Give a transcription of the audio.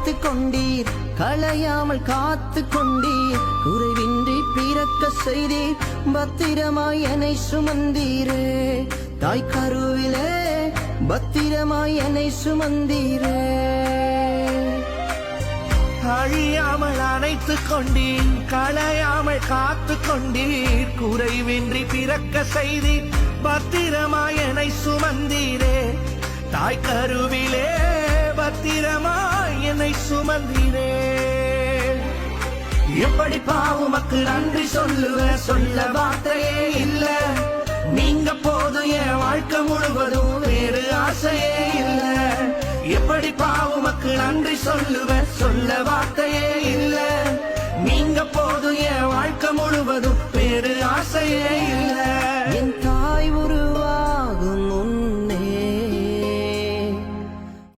அணைத்து கொண்டீர், களையாமல் காத்து கொண்டீர், குறைவின்றி பிறக்க செய்தீர், பத்திரமாய் என்னை சுமந்தீரே. தாய் கருவிலே பத்திரமாய் என்னை சுமந்தீரே. அழியாமல் அணைத்து கொண்டீர், களையாமல் காத்து கொண்டீர், குறைவின்றி பிறக்க செய்தீர், பத்திரமாய் என்னை சுமந்தீரே. தாய் கருவிலே பத்திரமாய் என்னை சுமந்தீரே. எப்படி பாவுமக்கு நன்றி சொல்லுவ, சொல்ல வார்த்தையே இல்ல. நீங்க போதும் என் வாழ்க்கை முழுவதும், வேறு ஆசையே இல்ல. எப்படி பாவுமக்கு நன்றி சொல்லுவ, சொல்ல